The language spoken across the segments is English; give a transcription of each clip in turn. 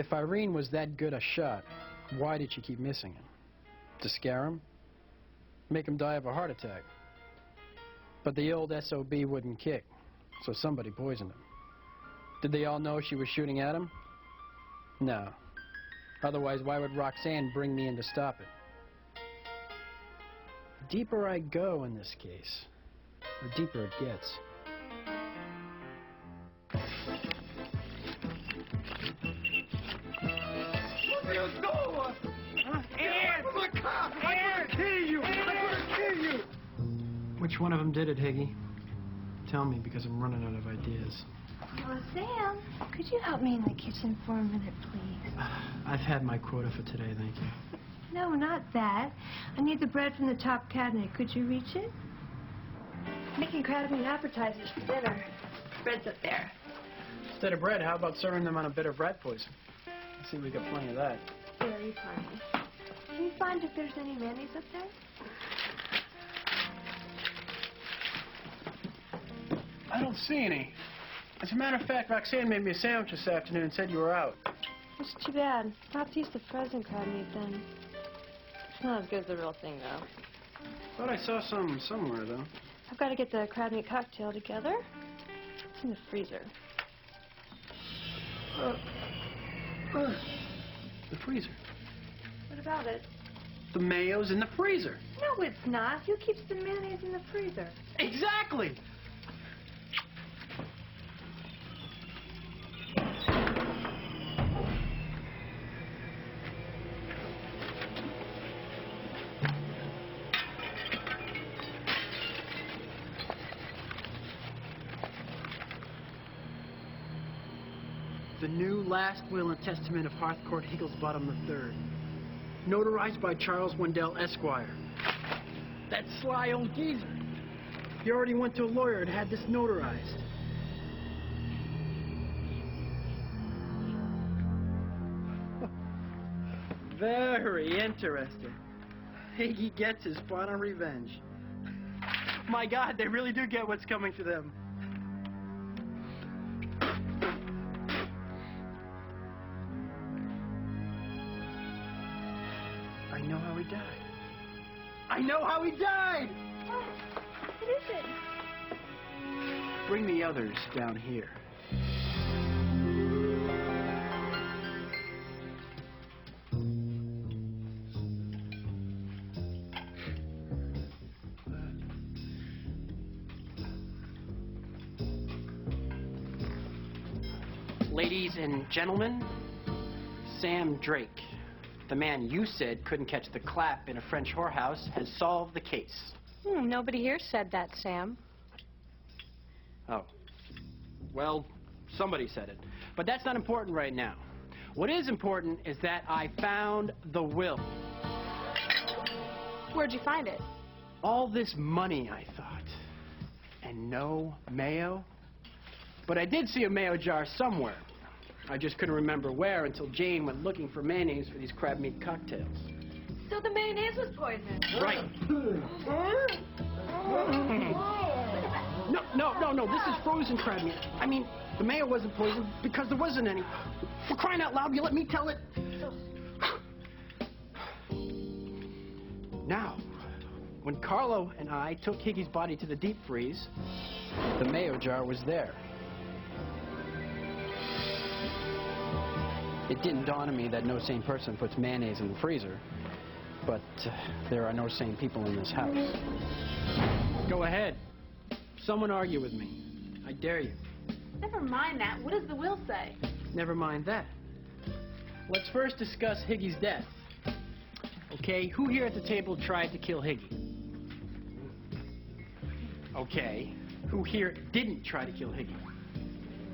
If Irene was that good a shot, why did she keep missing him? To scare him? Make him die of a heart attack? But the old SOB wouldn't kick, so somebody poisoned him. Did they all know she was shooting at him? No. Otherwise, why would Roxanne bring me in to stop it? The deeper I go in this case, the deeper it gets. Which one of them did it, Higgy? Tell me, because I'm running out of ideas. Oh, Sam, could you help me in the kitchen for a minute, please? I've had my quota for today, thank you. No, not that. I need the bread from the top cabinet. Could you reach it? Making crowd meat appetizers for dinner. Bread's up there. Instead of bread, how about serving them on a bit of rat poison? I see we got plenty of that. Very funny. Can you find if there's any mayonnaise up there? I don't see any. As a matter of fact, Roxanne made me a sandwich this afternoon and said you were out. It's too bad. I'll have to use the frozen crab meat then. It's not as good as the real thing, though. Thought I saw some somewhere, though. I've got to get the crab meat cocktail together. It's in the freezer. The freezer. What about it? The mayo's in the freezer. No, it's not. Who keeps the mayonnaise in the freezer? Exactly! The new last will and testament of Harthcourt Higglesbottom III, notarized by Charles Wendell, Esquire. That sly old geezer. He already went to a lawyer and had this notarized. Very interesting. Higgy gets his spot on revenge. My God, they really do get what's coming to them. I know how he died. I know how he died! Oh, what is it? Bring the others down here. Ladies and gentlemen, Sam Drake. The man you said couldn't catch the clap in a French whorehouse has solved the case. Nobody here said that, Sam. Oh. Well, somebody said it. But that's not important right now. What is important is that I found the will. Where'd you find it? All this money, I thought. And no mayo. But I did see a mayo jar somewhere. I just couldn't remember where until Jane went looking for mayonnaise for these crab meat cocktails. So the mayonnaise was poisoned. Right. No. This is frozen crab meat. I mean, the mayo wasn't poisoned because there wasn't any. For crying out loud, you let me tell it. Now, when Carlo and I took Higgy's body to the deep freeze, the mayo jar was there. It didn't dawn on me that no sane person puts mayonnaise in the freezer, but there are no sane people in this house. Go ahead. Someone argue with me. I dare you. Never mind that. What does the will say? Never mind that. Let's first discuss Higgy's death. Okay, who here at the table tried to kill Higgy? Okay, who here didn't try to kill Higgy?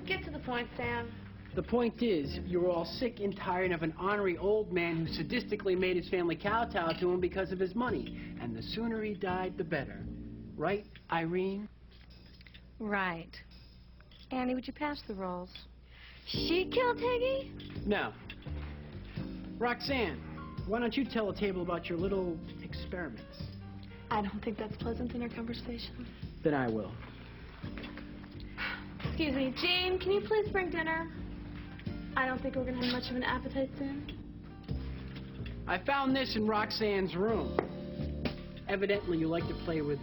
Get to the point, Sam. The point is, you were all sick and tired of an ornery old man who sadistically made his family kowtow to him because of his money. And the sooner he died, the better. Right, Irene? Right. Annie, would you pass the rolls? She killed Higgy? No. Roxanne, why don't you tell the table about your little experiments? I don't think that's pleasant in our conversation. Then I will. Excuse me, Jane, can you please bring dinner? I don't think we're going to have much of an appetite soon. I found this in Roxanne's room. Evidently, you like to play with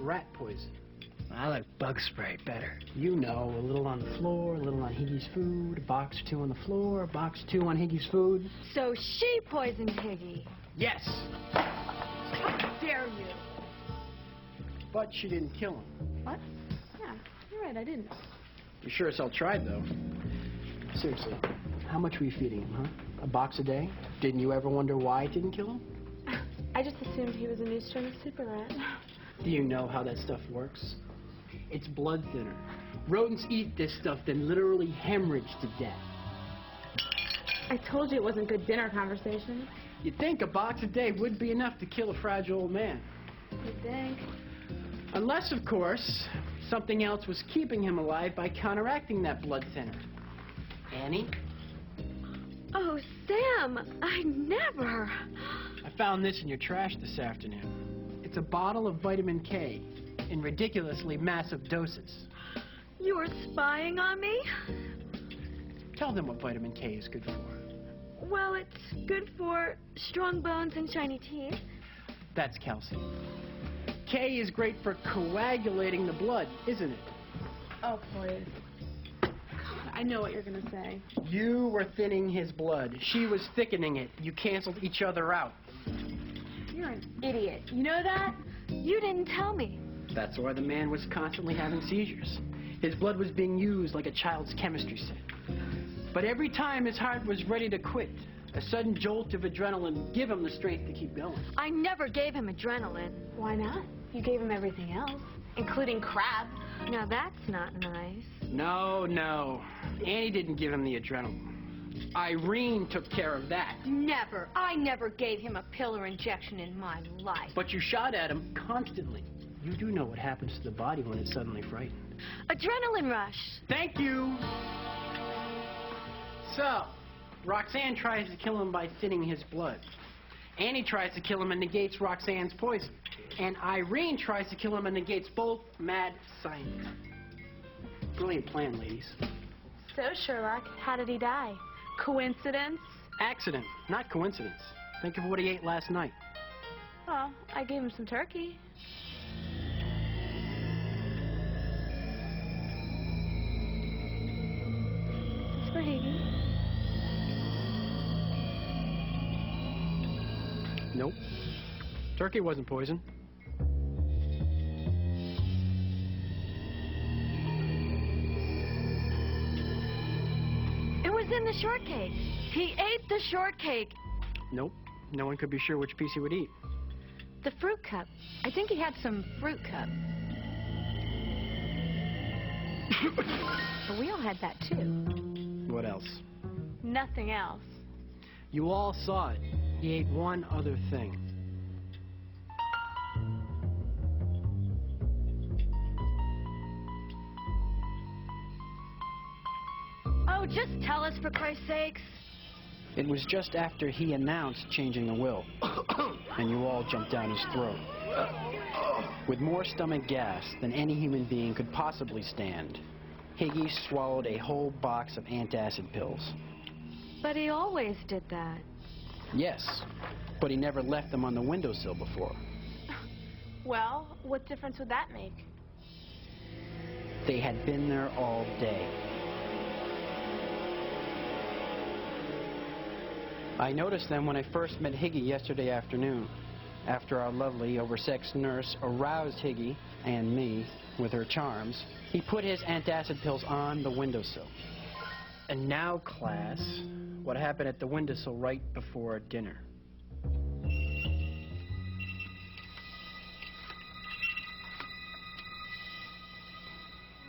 rat poison. I like bug spray better. You know, a little on the floor, a little on Higgy's food, a box or two on the floor, a box or two on Higgy's food. So she poisoned Higgy. Yes, How dare you? but she didn't kill him. What? Yeah, you're right, I didn't. You sure as hell tried, though. Seriously, how much were you feeding him, huh? A box a day? Didn't you ever wonder why it didn't kill him? I just assumed he was a new strain of super rat. Do you know how that stuff works? It's blood thinner. Rodents eat this stuff, then literally hemorrhage to death. I told you it wasn't good dinner conversation. You'd think a box a day would be enough to kill a fragile old man. You'd think. Unless, of course, something else was keeping him alive by counteracting that blood thinner. Annie? Oh, Sam, I never. I found this in your trash this afternoon. It's a bottle of vitamin K in ridiculously massive doses. You were spying on me? Tell them what vitamin K is good for. Well, it's good for strong bones and shiny teeth. That's calcium. K is great for coagulating the blood, isn't it? Oh, please. God, I know what you're going to say. You were thinning his blood. She was thickening it. You canceled each other out. You're an idiot. You know that? You didn't tell me. That's why the man was constantly having seizures. His blood was being used like a child's chemistry set. But every time his heart was ready to quit, a sudden jolt of adrenaline gave him the strength to keep going. I never gave him adrenaline. Why not? You gave him everything else, including crab. Now that's not nice. No, no. Annie didn't give him the adrenaline. Irene took care of that. Never. I never gave him a pill or injection in my life. But you shot at him constantly. You do know what happens to the body when it's suddenly frightened. Adrenaline rush. Thank you. So, Roxanne tries to kill him by thinning his blood. Annie tries to kill him and negates Roxanne's poison. And Irene tries to kill him and negates both mad science. Brilliant plan, ladies. So, Sherlock, how did he die? Coincidence? Accident, not coincidence. Think of what he ate last night. Well, I gave him some turkey. It's for Higgy. Nope. Turkey wasn't poison. It was in the shortcake. He ate the shortcake. Nope. No one could be sure which piece he would eat. The fruit cup. I think he had some fruit cup. But we all had that too. What else? Nothing else. You all saw it. He ate one other thing. Oh, just tell us for Christ's sakes. It was just after he announced changing the will, and you all jumped down his throat. With more stomach gas than any human being could possibly stand, Higgy swallowed a whole box of antacid pills. But he always did that. Yes, but he never left them on the windowsill before. Well, what difference would that make? They had been there all day. I noticed them when I first met Higgy yesterday afternoon, after our lovely, oversexed nurse aroused Higgy and me with her charms. He put his antacid pills on the windowsill. And now, class, what happened at the windowsill right before dinner?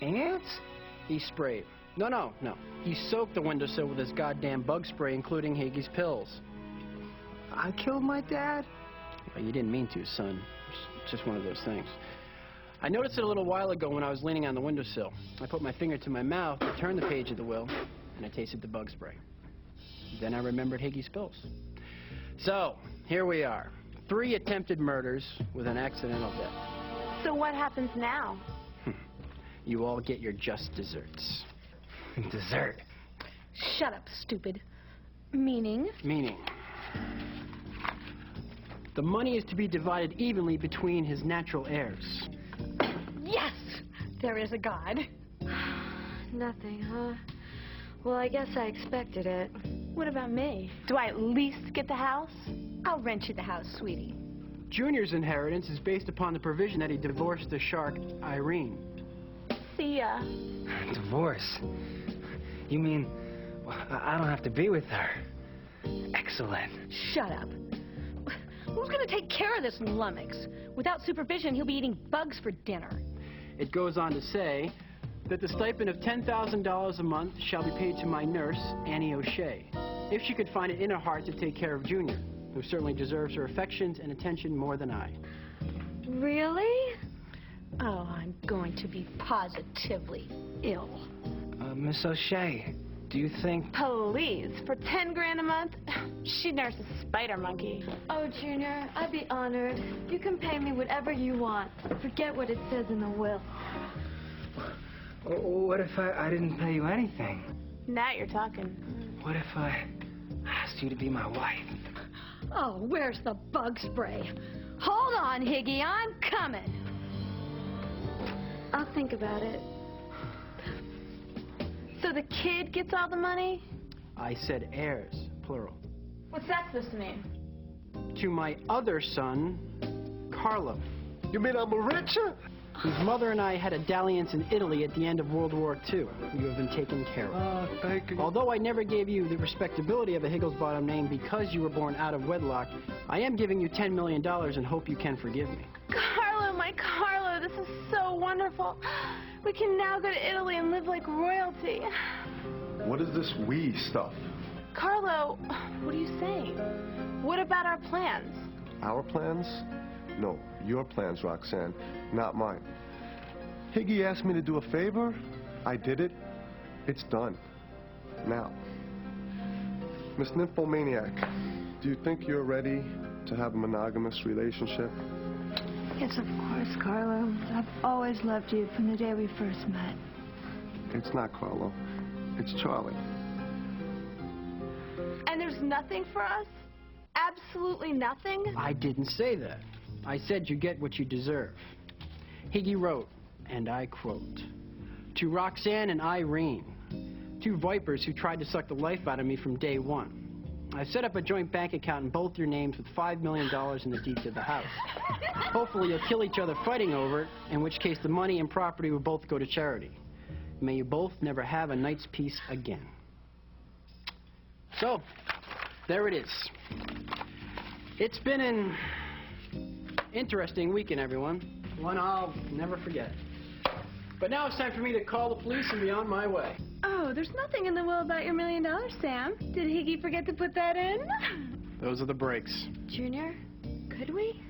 Ants? He sprayed. No. He soaked the windowsill with his goddamn bug spray, including Higgy's pills. I killed my dad? Well, you didn't mean to, son. It's just one of those things. I noticed it a little while ago when I was leaning on the windowsill. I put my finger to my mouth, I turned the page of the will, and I tasted the bug spray. Then I remembered Higgy's pills. So, here we are. 3 attempted murders with an accidental death. So what happens now? You all get your just desserts. Dessert? Shut up, stupid. Meaning? Meaning, the money is to be divided evenly between his natural heirs. Yes! There is a God. Nothing, huh? Well, I guess I expected it. What about me? Do I at least get the house? I'll rent you the house, sweetie. Junior's inheritance is based upon the provision that he divorced the shark, Irene. See ya. Divorce? You mean I don't have to be with her? Excellent. Shut up. Who's going to take care of this lummox? Without supervision, he'll be eating bugs for dinner. It goes on to say that the stipend of $10,000 a month shall be paid to my nurse, Annie O'Shea, if she could find it in her heart to take care of Junior, who certainly deserves her affections and attention more than I. Really? Oh, I'm going to be positively ill. Miss O'Shea, do you think... Please, for 10 grand a month, she'd nurse a spider monkey. Oh, Junior, I'd be honored. You can pay me whatever you want. Forget what it says in the will. What if I didn't pay you anything? Now you're talking. What if I asked you to be my wife? Oh, where's the bug spray? Hold on, Higgy, I'm coming. I'll think about it. So the kid gets all the money? I said heirs, plural. What's that supposed to mean? To my other son, Carlo, You mean I'm a richer? whose mother and I had a dalliance in Italy at the end of World War II. You have been taken care of. Oh, thank you. Although I never gave you the respectability of a Higglesbottom name because you were born out of wedlock, I am giving you $10 million and hope you can forgive me. Carlo, my Carlo, this is so wonderful. We can now go to Italy and live like royalty. What is this we stuff? Carlo, what are you saying? What about our plans? Our plans? No, your plans, Roxanne, not mine. Higgy asked me to do a favor. I did it. It's done. Now, Miss Nymphomaniac, do you think you're ready to have a monogamous relationship? Yes, of course, Carlo. I've always loved you from the day we first met. It's not Carlo. It's Charlie. And there's nothing for us? Absolutely nothing? I didn't say that. I said you get what you deserve. Higgy wrote, and I quote, "To Roxanne and Irene, two vipers who tried to suck the life out of me from day one. I set up a joint bank account in both your names with $5 million in the deed to the house. Hopefully you'll kill each other fighting over it, in which case the money and property will both go to charity. May you both never have a night's peace again." So, there it is. It's been an interesting weekend, everyone. One I'll never forget. But now it's time for me to call the police and be on my way. Oh, there's nothing in the will about your $1 million, Sam. Did Higgy forget to put that in? Those are the breaks. Junior, could we?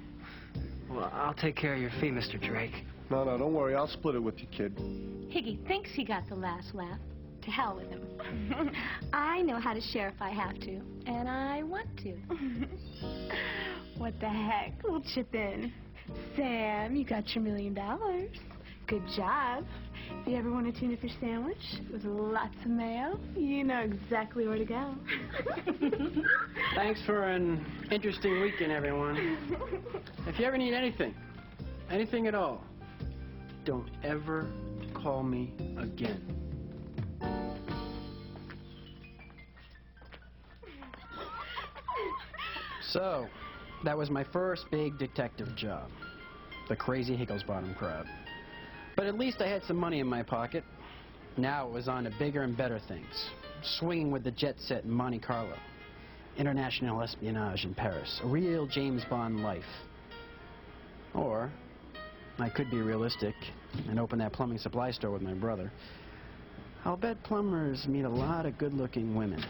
Well, I'll take care of your fee, Mr. Drake. No, don't worry. I'll split it with you, kid. Higgy thinks he got the last laugh. To hell with him. I know how to share if I have to, and I want to. What the heck? We'll chip in. Sam, you got your $1 million. Good job. If you ever want a tuna fish sandwich with lots of mayo, you know exactly where to go. Thanks for an interesting weekend, everyone. If you ever need anything at all, don't ever call me again. So, that was my first big detective job. The crazy Higglesbottom crowd. But at least I had some money in my pocket. Now it was on to bigger and better things. Swinging with the jet set in Monte Carlo. International espionage in Paris. A real James Bond life. Or, I could be realistic and open that plumbing supply store with my brother. I'll bet plumbers meet a lot of good-looking women.